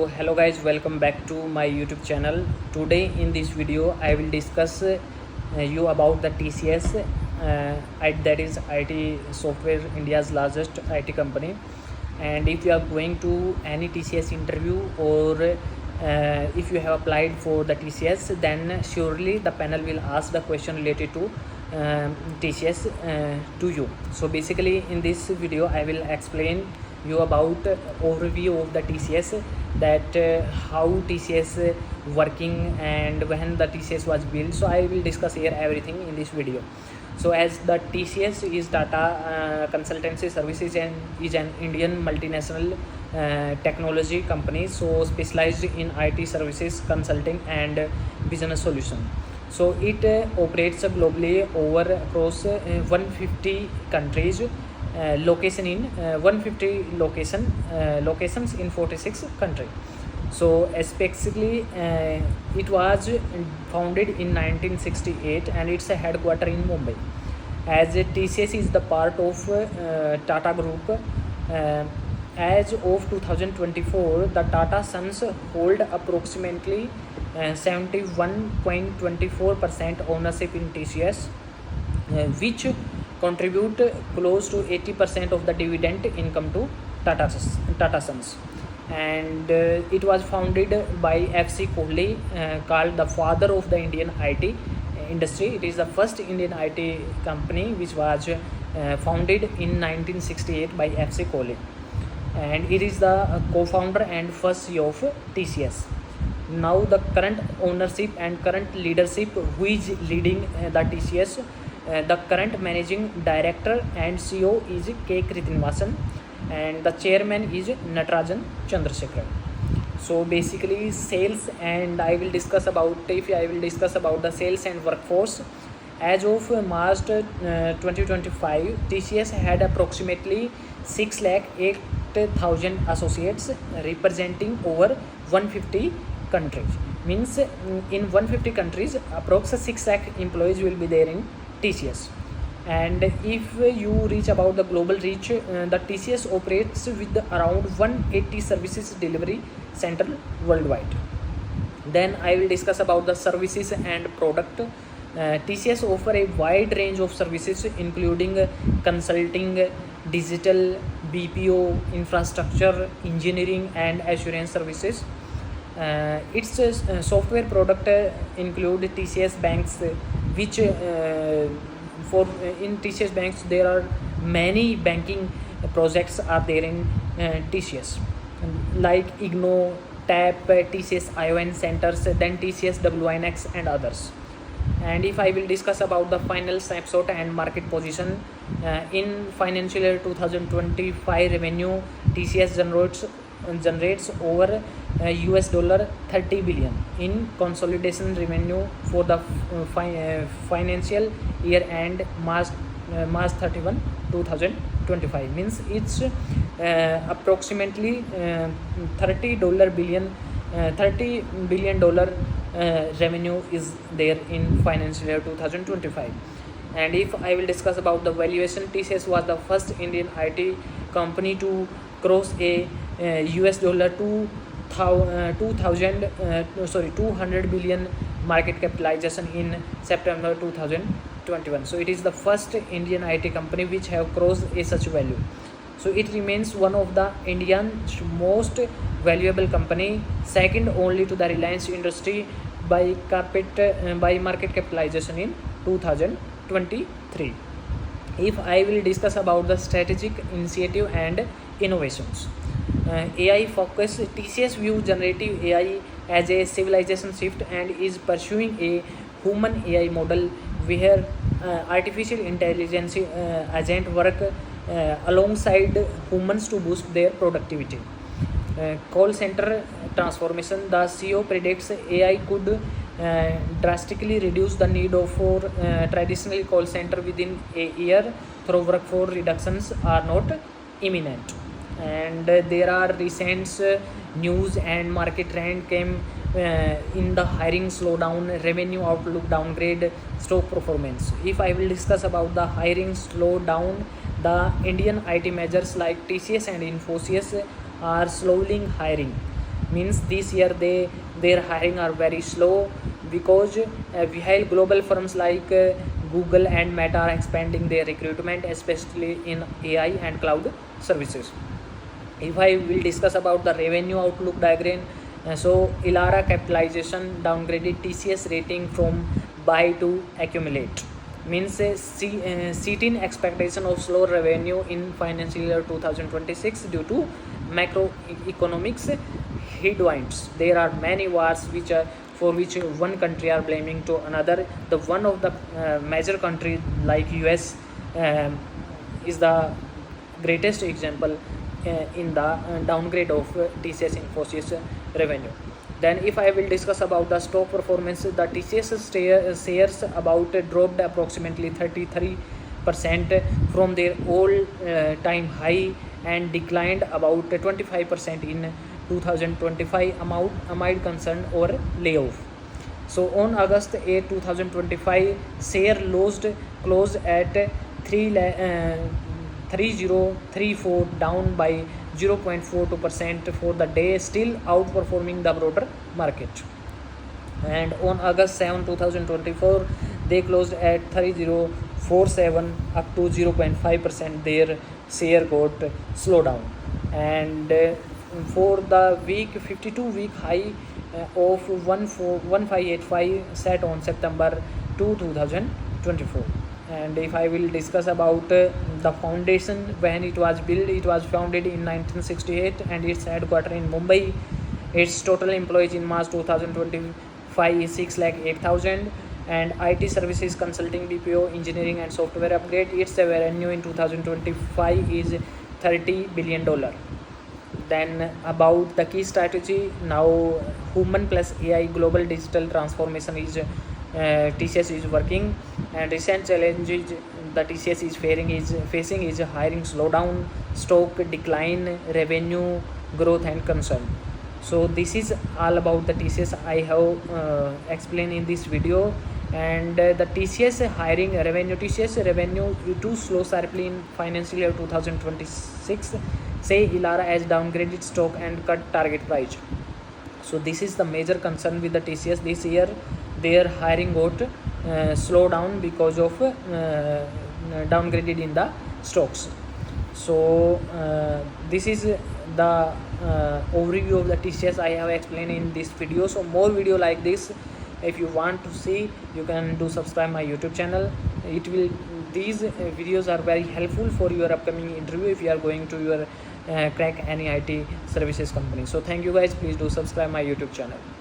hello guys, welcome back to my YouTube channel. Today in this video I will discuss you about the TCS, that is IT Software, India's largest IT company. And if you are going to any TCS interview or if you have applied for the TCS, then surely the panel will ask the question related to TCS to you. So basically in this video I will explain you about overview of the TCS, that how TCS working and when the TCS was built. So I will discuss here everything in this video. So as the TCS is Tata Consultancy Services and is an Indian multinational technology company, so specialized in IT services, consulting and business solution. So it operates globally over across 150 countries, location in 150 locations in 46 countries. So specifically it was founded in 1968 and it's a headquarter in Mumbai. As TCS is the part of Tata Group, as of 2024 the Tata Sons hold approximately 71.24% ownership in TCS, which contribute close to 80% of the dividend income to Tata Sons. And it was founded by FC Kohli, called the father of the Indian IT industry. It is the first Indian IT company which was founded in 1968 by FC Kohli, and it is the co-founder and first CEO of TCS. Now the current ownership and current leadership, who is leading the TCS, the current managing director and CEO is K. Krithivasan, and the chairman is Natarajan Chandrasekhar. So basically sales, and I will discuss about the sales and workforce. As of March 2025, TCS had approximately 608,000 associates representing over 150 countries. Means in 150 countries approx 6 lakh employees will be there in TCS. And if you reach about the global reach, the TCS operates with around 180 services delivery center worldwide. Then I will discuss about the services and product. TCS offer a wide range of services including consulting, digital, BPO, infrastructure, engineering and assurance services. Its software product include TCS Banks, which in TCS Banks there are many banking projects are there in TCS, like IGNO, TAP, TCS ION centers, then TCS WINX and others. And if I will discuss about the final snapshot and market position, in financial year 2025 revenue, TCS generates over $30 billion in consolidation revenue for the financial year end March 31 2025. Means it's approximately $30 billion revenue is there in financial year 2025. And if I will discuss about the valuation, TCS was the first Indian IT company to cross a $200 billion market capitalization in September 2021. So it is the first Indian IT company which have crossed a such value. So it remains one of the Indian's most valuable company, second only to the Reliance Industry by market capitalization in 2023. If I will discuss about the strategic initiative and innovations, AI focus, TCS view generative AI as a civilization shift and is pursuing a human AI model where artificial intelligence agent work alongside humans to boost their productivity. Call center transformation, the CEO predicts AI could drastically reduce the need for traditional call center within a year, through workforce reductions are not imminent. And there are recent news and market trend came in the hiring slowdown, revenue outlook downgrade, stock performance. If I will discuss about the hiring slowdown, the Indian IT majors like TCS and Infosys are slowing hiring. means this year their hiring are very slow because while global firms like Google and Meta are expanding their recruitment, especially in AI and cloud services. If I will discuss about the revenue outlook diagram, so Elara capitalization downgraded TCS rating from buy to accumulate, means seating expectation of slow revenue in financial year 2026 due to macroeconomics headwinds. There are many wars which are for which one country are blaming to another. The one of the major country like US is the greatest example in the downgrade of TCS Infosys revenue. Then if I will discuss about the stock performance, the TCS shares about dropped approximately 33% from their all time high and declined about 25% in 2025 amid concern or layoff. So on August 8, 2025, share closed at 3034, down by 0.42% for the day, still outperforming the broader market. And on August 7, 2024, they closed at 3047, up to 0.5%. Their share got slowdown. And for the week, 52-week high of 1585 set on September 2, 2024. And if I will discuss about the foundation, when it was built, it was founded in 1968 and its headquarters in Mumbai. Its total employees in March 2025 is 6,08,000, and IT services, consulting, BPO, engineering and software upgrade. Its revenue in 2025 is $30 billion. Then about the key strategy, now human plus AI global digital transformation is TCS is working, and recent challenges the TCS is facing is hiring slowdown, stock decline, revenue growth and concern. So this is all about the TCS I have explained in this video. And the TCS hiring revenue, TCS revenue too slow sharply in financial year 2026, say Elara has downgraded stock and cut target price. So this is the major concern with the TCS this year. Their hiring got slowed down because of downgraded in the stocks. So this is the overview of the TCS I have explained in this video. So more video like this, if you want to see, you can do subscribe my YouTube channel. These videos are very helpful for your upcoming interview if you are going to your crack any IT services company. So thank you guys, please do subscribe my YouTube channel.